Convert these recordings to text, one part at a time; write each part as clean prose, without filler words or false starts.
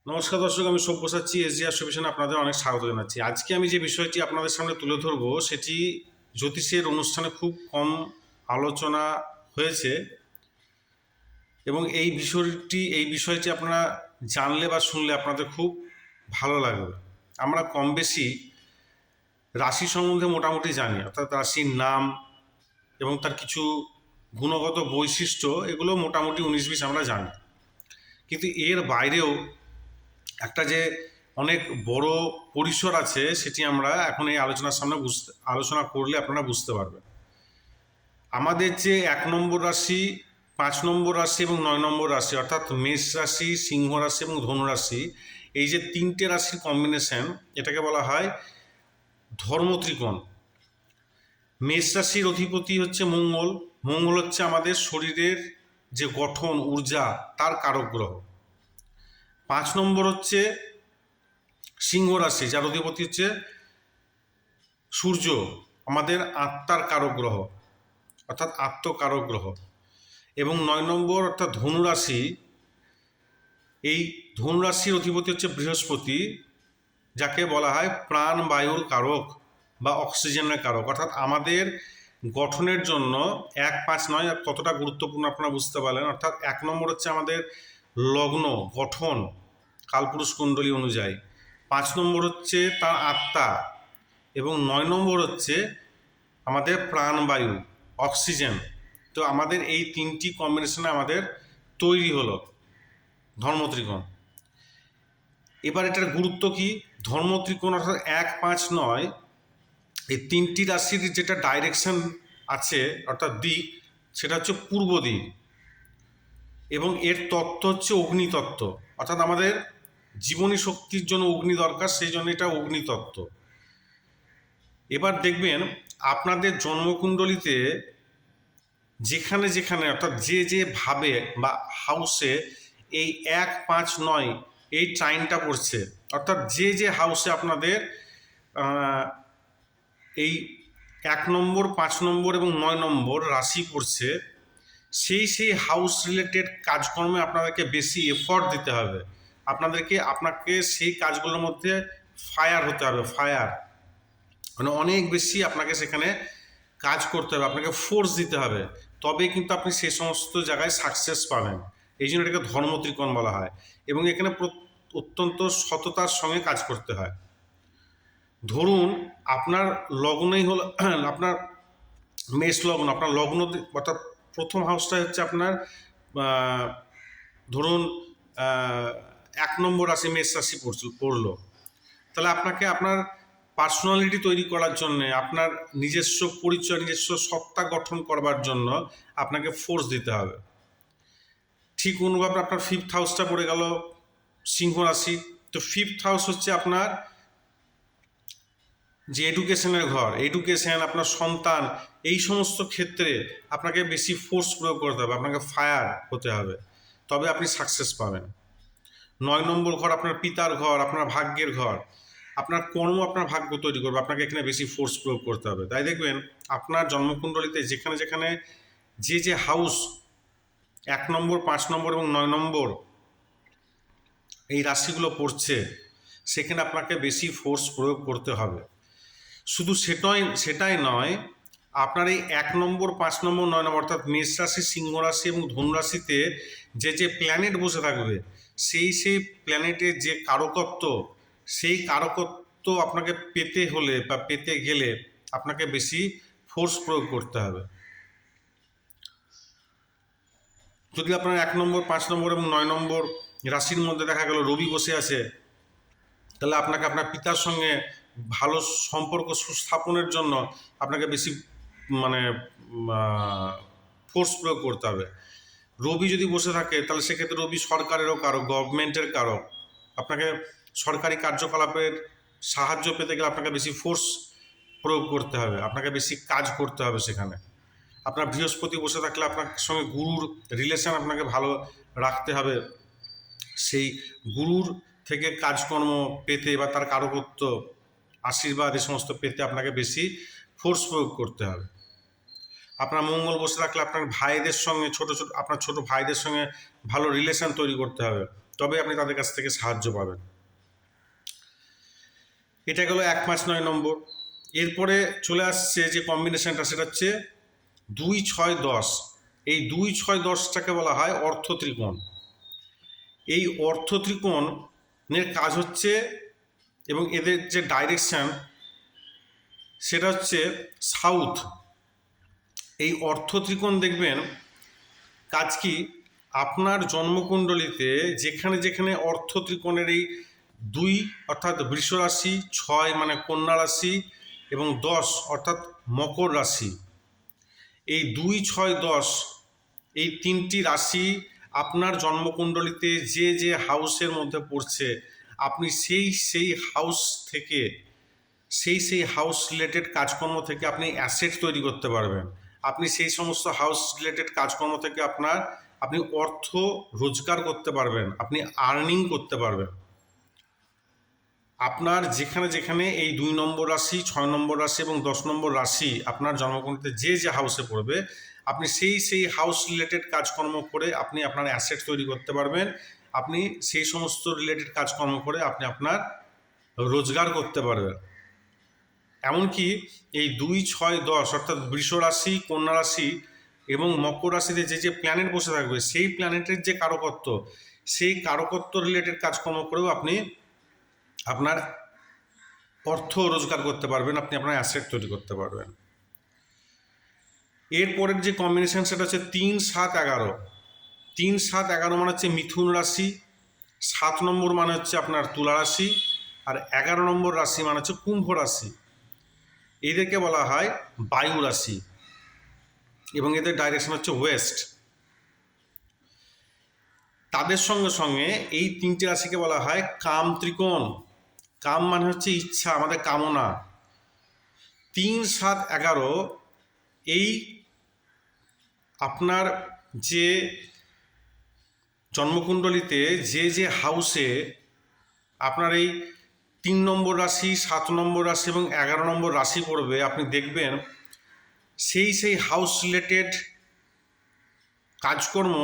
নমস্কার দর্শক, আমি সব্যসাচী এসজিআর সলিউশনে আপনাদের অনেক স্বাগত জানাচ্ছি। আজকে আমি যে বিষয়টি আপনাদের সামনে তুলে ধরবো সেটি জ্যোতিষের অনুষ্ঠানে খুব কম আলোচনা হয়েছে এবং এই বিষয়টি আপনারা জানলে বা শুনলে আপনাদের খুব ভালো লাগবে। আমরা কম বেশি রাশি সম্বন্ধে মোটামুটি জানি, অর্থাৎ রাশির নাম এবং তার কিছু গুণগত বৈশিষ্ট্য এগুলো মোটামুটি 19-20 আমরা জানি, কিন্তু এর বাইরেও একটা যে অনেক বড় পরিসর আছে সেটি আমরা এখন এই আলোচনার সামনে আলোচনা করলে আপনারা বুঝতে পারবেন। আমাদের যে 1 নম্বর রাশি, 5 নম্বর রাশি এবং 9 নম্বর রাশি, অর্থাৎ মেষ রাশি, সিংহ রাশি এবং ধনু রাশি, এই যে তিনটে রাশির কম্বিনেশন, এটাকে বলা হয় ধর্মত্রিকোণ। মেষ রাশির অধিপতি হচ্ছে মঙ্গল। মঙ্গল হচ্ছে আমাদের শরীরের যে গঠন, ঊর্জা, তার কারক গ্রহ। 5 নম্বর হচ্ছে সিংহ রাশি, যার অধিপতি হচ্ছে সূর্য, আমাদের আত্মার কারক গ্রহ, অর্থাৎ আত্মকারক গ্রহ। এবং 9 নম্বর অর্থাৎ ধনু রাশি, এই ধনু রাশির অধিপতি হচ্ছে বৃহস্পতি, যাকে বলা হয় প্রাণ বায়ুর কারক বা অক্সিজেনের কারক। অর্থাৎ আমাদের গঠনের জন্য 1, 5, 9 কতটা গুরুত্বপূর্ণ আপনারা বুঝতে পারলেন। অর্থাৎ 1 নম্বর হচ্ছে আমাদের লগ্ন, গঠন, কালপুরুষ কুণ্ডলী অনুযায়ী। 5 নম্বর হচ্ছে তার আত্মা এবং 9 নম্বর হচ্ছে আমাদের প্রাণবায়ু, অক্সিজেন। তো আমাদের এই তিনটি কম্বিনেশনে আমাদের তৈরি হলো ধর্মত্রিকোণ। এবার এটার গুরুত্ব কি? ধর্মত্রিকোণ অর্থাৎ 1, 5, 9 এই তিনটি রাশির যেটা ডাইরেকশন আছে অর্থাৎ দিক, সেটা হচ্ছে পূর্ব দিক এবং এর তত্ত্ব হচ্ছে অগ্নিতত্ত্ব। অর্থাৎ আমাদের জীবনী শক্তির জন্য অগ্নি দরকার, সেই জন্য এটা অগ্নিতত্ত্ব। এবার দেখবেন আপনাদের জন্মকুণ্ডলিতে যেখানে যেখানে অর্থাৎ যে ভাবে বা হাউসে এই 1, 5, 9 এই ট্রাইনটা পড়ছে, অর্থাৎ যে হাউসে আপনাদের এই 1 নম্বর, 5 নম্বর এবং 9 নম্বর রাশি পড়ছে, সেই হাউস রিলেটেড কাজকর্মে আপনাদেরকে বেশি এফর্ট দিতে হবে। আপনাকে সেই কাজগুলোর মধ্যে ফায়ার হতে হবে, ফায়ার মানে অনেক বেশি আপনাকে সেখানে কাজ করতে হবে, আপনাকে ফোর্স দিতে হবে, তবে কিন্তু আপনি সেই সমস্ত জায়গায় সাকসেস পাবেন। এই জন্য এটাকে ধর্মত্রিকোণ বলা হয় এবং এখানে অত্যন্ত সততার সঙ্গে কাজ করতে হয়। ধরুন আপনার লগ্নই হলো আপনার মেষ লগ্ন, আপনার লগ্ন অর্থাৎ প্রথম হাউসটা হচ্ছে আপনার ধরুন 1 নম্বর রাশি মেষ রাশি পড়লো, তাহলে আপনাকে আপনার পার্সোনালিটি তৈরি করার জন্য, আপনার নিজস্ব পরিচয়, নিজস্ব সত্তা গঠন করবার জন্য আপনাকে ফোর্স দিতে হবে। ঠিক অনুভাবে আপনার 5th হাউসটা পড়ে গেল সিংহ রাশি। তো 5th হাউস হচ্ছে আপনার যে এডুকেশনের ঘর, এডুকেশন, আপনার সন্তান, এই সমস্ত ক্ষেত্রে আপনাকে বেশি ফোর্স প্রয়োগ করতে হবে, আপনাকে ফায়ার হতে হবে, তবে আপনি সাকসেস পাবেন। 9 নম্বর ঘর আপনার পিতার ঘর, আপনার ভাগ্যের ঘর, আপনার কর্ম আপনার ভাগ্য তৈরি করবে, আপনাকে এখানে বেশি ফোর্স প্রয়োগ করতে হবে। তাই দেখবেন আপনার জন্মকুণ্ডলিতে যেখানে যেখানে যে হাউস 1 নম্বর, 5 নম্বর এবং 9 নম্বর এই রাশিগুলো পড়ছে, সেখানে আপনাকে বেশি ফোর্স প্রয়োগ করতে হবে। শুধু সেটাই নয়, আপনার এই 1 নম্বর, 5 নম্বর, 9 নম্বর অর্থাৎ মেষ রাশি, সিংহ রাশি এবং ধনু রাশিতে যে প্ল্যানেট বসে থাকবে, সেই প্ল্যানেটের যে কারকত্ব, সেই কারকত্ব আপনাকে পেতে হলে বা পেতে গেলে আপনাকে বেশি ফোর্স প্রয়োগ করতে হবে। যদি আপনার 1 নম্বর, 5 নম্বর এবং 9 নম্বর রাশির মধ্যে দেখা গেল রবি বসে আছে, তাহলে আপনাকে আপনার পিতার সঙ্গে ভালো সম্পর্ক সুস্থাপনের জন্য আপনাকে বেশি ফোর্স প্রয়োগ করতে হবে। রবি যদি বসে থাকে তাহলে সেক্ষেত্রে রবি সরকারেরও কারক, গভর্নমেন্টের কারক। আপনাকে সরকারি কার্যকলাপের সাহায্য পেতে গেলে আপনাকে বেশি ফোর্স প্রয়োগ করতে হবে, আপনাকে বেশি কাজ করতে হবে সেখানে। আপনার বৃহস্পতি বসে থাকলে আপনার সঙ্গে গুরুর রিলেশন আপনাকে ভালো রাখতে হবে, সেই গুরুর থেকে কাজকর্ম পেতে বা তার কারকত্ব, আশীর্বাদ, এই সমস্ত পেতে আপনাকে বেশি ফোর্স প্রয়োগ করতে হবে। আপনার মঙ্গল বসে থাকলে আপনার ভাইদের সঙ্গে আপনার ছোট ভাইদের সঙ্গে ভালো রিলেশন তৈরি করতে হবে, তবে আপনি তাদের কাছ থেকে সাহায্য পাবেন। এটা গেল 1, 5, 9 নম্বর। এরপরে চলে আসছে যে কম্বিনেশনটা, সেটা হচ্ছে 2, 6, 10। এই 2, 6, 10টাকে বলা হয় অর্থ ত্রিকোণ। এই অর্থ ত্রিকোণের কাজ হচ্ছে, এবং এদের যে ডাইরেকশন সেটা হচ্ছে সাউথ। এই অর্থ ত্রিকোণ দেখবেন কাজ কি, আপনার জন্মকুণ্ডলিতে যেখানে যেখানে অর্থ ত্রিকোণের এই 2 অর্থাৎ বৃষ রাশি, 6 মানে কন্যা রাশি এবং 10 অর্থাৎ মকর রাশি, এই 2, 6, 10 এই 3টি রাশি আপনার জন্মকুণ্ডলিতে যে যে হাউসের মধ্যে পড়ছে, আপনি সেই হাউস থেকে, সেই হাউস রিলেটেড কাজকর্ম থেকে আপনি অ্যাসেট তৈরি করতে পারবেন। আপনি সেই সমস্ত হাউস রিলেটেড কাজকর্ম থেকে আপনি অর্থ রোজগার করতে পারবেন, আপনি আর্নিং করতে পারবেন। আপনার যেখানে যেখানে এই 2 নম্বর রাশি, 6 নম্বর রাশি এবং 10 নম্বর রাশি আপনার জন্মকুণ্ডলিতে যে যে হাউসে পড়বে, আপনি সেই হাউস রিলেটেড কাজকর্ম করে আপনি আপনার অ্যাসেট তৈরি করতে পারবেন। আপনি সেই সমস্ত রিলেটেড কাজকর্ম করে আপনি আপনার রোজগার করতে পারবেন। এমনকি এই 2, 6, 10 অর্থাৎ বৃষ রাশি, কন্যা রাশি এবং মকর রাশিতে যে যে প্ল্যানেট বসে থাকবে, সেই প্ল্যানেটের যে কারকত্ব, সেই কারকত্ব রিলেটেড কাজকর্ম করেও আপনি আপনার অর্থ রোজগার করতে পারবেন, আপনি আপনার অ্যাসেট তৈরি করতে পারবেন। এরপরের যে কম্বিনেশন সেটা হচ্ছে 3, 7, 11। 3, 7, 11 মানে হচ্ছে মিথুন রাশি, 7 নম্বর মানে হচ্ছে আপনার তুলা রাশি, আর 11 নম্বর রাশি মানে হচ্ছে কুম্ভ রাশি। এদেরকে বলা হয় বায়ু রাশি এবং এদের ডাইরেকশন হচ্ছে ওয়েস্ট। তাদের সঙ্গে সঙ্গে এই 3টে রাশিকে বলা হয় কাম ত্রিকোণ। কাম মানে হচ্ছে ইচ্ছা, আমাদের কামনা। 3, 7, 11 এই আপনার যে জন্মকুণ্ডলিতে যে যে হাউসে আপনার এই 3 নম্বর রাশি, 7 নম্বর রাশি এবং 11 নম্বর রাশি পড়বে, আপনি দেখবেন সেই হাউস রিলেটেড কাজকর্ম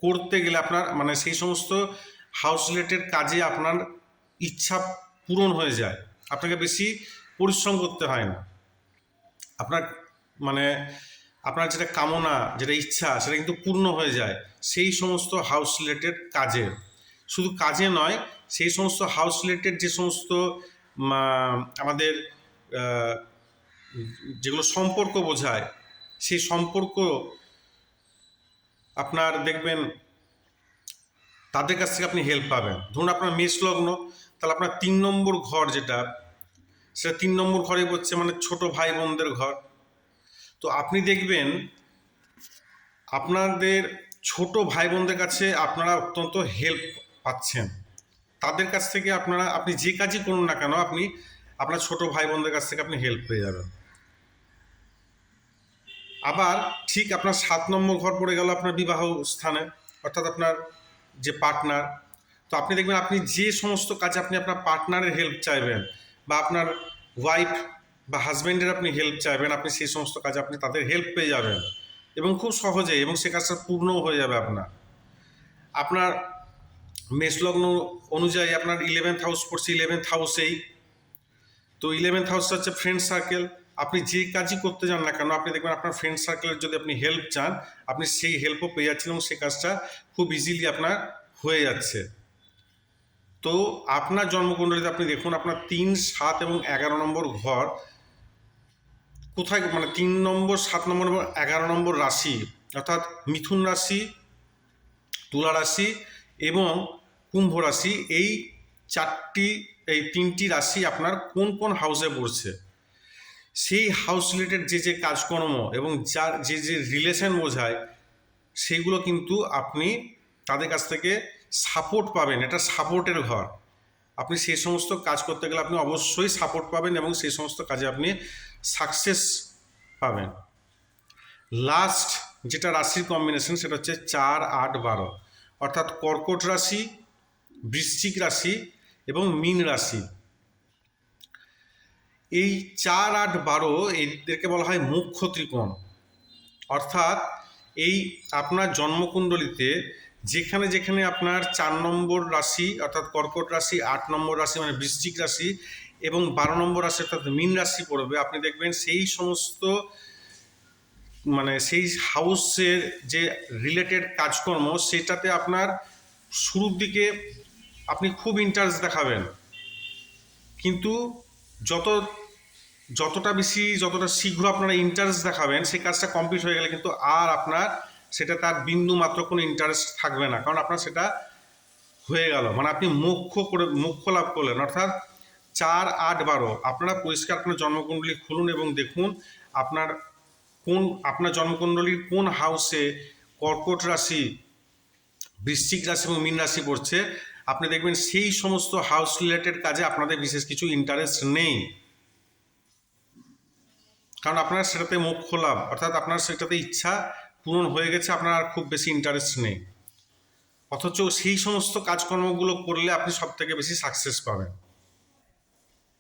করতে গেলে আপনার মানে সেই সমস্ত হাউস রিলেটেড কাজে আপনার ইচ্ছা পূরণ হয়ে যায়, আপনাকে বেশি পরিশ্রম করতে হয় না। আপনার মানে আপনার যেটা কামনা, যেটা ইচ্ছা, সেটা কিন্তু পূর্ণ হয়ে যায় সেই সমস্ত হাউস রিলেটেড কাজে। শুধু কাজে নয়, সেই সমস্ত হাউস রিলেটেড যে সমস্ত আমাদের যেগুলো সম্পর্ক বোঝায়, সেই সম্পর্ক আপনার দেখবেন তাদের কাছ থেকে আপনি হেল্প পাবেন। ধরুন আপনার মেষ লগ্ন, তাহলে আপনার 3 নম্বর ঘর যেটা, সেটা 3 নম্বর ঘরে পড়ছে, মানে ছোট ভাই বোনদের ঘর। তো আপনি দেখবেন আপনাদের ছোট ভাই বোনদের কাছে আপনারা অত্যন্ত হেল্প পাচ্ছেন। তাদের কাছ থেকে আপনি যে কাজই করুন না কেন, আপনি আপনার ছোট ভাই বোনদের কাছ থেকে আপনি হেল্প পেয়ে যাবেন। আবার ঠিক আপনার 7 নম্বর ঘর পড়ে গেল আপনার বিবাহ স্থানে, অর্থাৎ আপনার যে পার্টনার। তো আপনি দেখবেন আপনি যে সমস্ত কাজে আপনি আপনার পার্টনারের হেল্প চাইবেন, বা আপনার ওয়াইফ বা হাজব্যান্ডের আপনি হেল্প চাইবেন, আপনি সেই সমস্ত কাজে আপনি তাদের হেল্প পেয়ে যাবেন এবং খুব সহজেই, এবং সে কাজটা পূর্ণও হয়ে যাবে। আপনার মেষলগ্ন অনুযায়ী আপনার 11th হাউস পড়ছে 11th হাউসেই। তো 11th হাউসটা হচ্ছে ফ্রেন্ড সার্কেল। আপনি যে কাজই করতে যান না কেন, আপনি দেখবেন আপনার ফ্রেন্ড সার্কেলের যদি আপনি হেল্প চান, আপনি সেই হেল্পও পেয়ে যাচ্ছেন এবং সেই কাজটা খুব ইজিলি আপনার হয়ে যাচ্ছে। তো আপনার জন্মকুণ্ডলিতে আপনি দেখুন আপনার 3, 7 এবং 11 নম্বর ঘর কোথায়, মানে 3 নম্বর, 7 নম্বর এবং 11 নম্বর রাশি, অর্থাৎ মিথুন রাশি, তুলা রাশি এবং কুম্ভ রাশি, এই 3টি রাশি আপনার কোন কোন হাউসে পড়ছে, সেই হাউস রিলেটেড যে যে কাজকর্ম এবং যার যে যে রিলেশন বোঝায়, সেগুলো কিন্তু আপনি তাদের কাছ থেকে সাপোর্ট পাবেন। এটা সাপোর্টের ঘর। আপনি সেই সমস্ত কাজ করতে গেলে আপনি অবশ্যই সাপোর্ট পাবেন এবং সেই সমস্ত কাজে আপনি সাকসেস পাবেন। লাস্ট যেটা রাশির কম্বিনেশন সেটা হচ্ছে 4, 8, 12, অর্থাৎ কর্কট রাশি, বৃশ্চিক রাশি এবং মীন রাশি। এই 4, 8, 12 এদেরকে বলা হয় মুখ্য ত্রিকোণ। অর্থাৎ এই আপনার জন্মকুণ্ডলিতে যেখানে যেখানে আপনার 4 নম্বর রাশি অর্থাৎ কর্কট রাশি, 8 নম্বর রাশি মানে বৃশ্চিক রাশি এবং 12 নম্বর রাশি অর্থাৎ মীন রাশি পড়বে, আপনি দেখবেন সেই সমস্ত মানে সেই হাউসের যে রিলেটেড কাজকর্ম সেটাতে আপনার শুরুর দিকে আপনি খুব ইন্টারেস্ট দেখাবেন, কিন্তু যতটা শীঘ্র আপনারা ইন্টারেস্ট দেখাবেন সেই কাজটা কমপ্লিট হয়ে গেলে কিন্তু আর আপনার সেটা তার বিন্দু মাত্র কোনো ইন্টারেস্ট থাকবে না, কারণ আপনার সেটা হয়ে গেল, মানে আপনি মোক্ষ লাভ করলেন। অর্থাৎ 4, 8, 12 আপনারা পরিষ্কার আপনার জন্মকুণ্ডলী খুলুন এবং দেখুন আপনার জন্মকুণ্ডলীর কোন হাউসে কর্কট রাশি, বৃশ্চিক রাশি এবং মীন রাশি পড়ছে। আপনি দেখবেন সেই সমস্ত হাউস রিলেটেড কাজে আপনাদের বিশেষ কিছু ইন্টারেস্ট নেই, কারণ আপনার সেটাতে মোক্ষ লাভ অর্থাৎ আপনার সেটাতে ইচ্ছা পূরণ হয়ে গেছে, আপনার আর খুব বেশি ইন্টারেস্ট নেই। অথচ সেই সমস্ত কাজকর্মগুলো করলে আপনি সব থেকে বেশি সাকসেস পাবেন।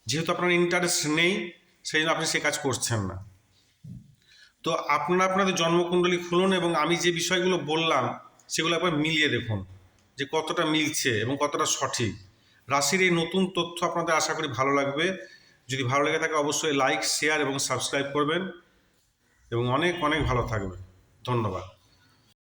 যেহেতু আপনার ইন্টারেস্ট নেই সেই জন্য আপনি সে কাজ করছেন না। তো আপনারা আপনাদের জন্মকুণ্ডলী খুলুন এবং আমি যে বিষয়গুলো বললাম সেগুলো একবার মিলিয়ে দেখুন যে কতটা মিলছে এবং কতটা সঠিক। রাশির এই নতুন তথ্য আপনাদের আশা করি ভালো লাগবে। যদি ভালো লেগে থাকে অবশ্যই লাইক, শেয়ার এবং সাবস্ক্রাইব করবেন এবং অনেক অনেক ভালো থাকবেন। ধন্যবাদ।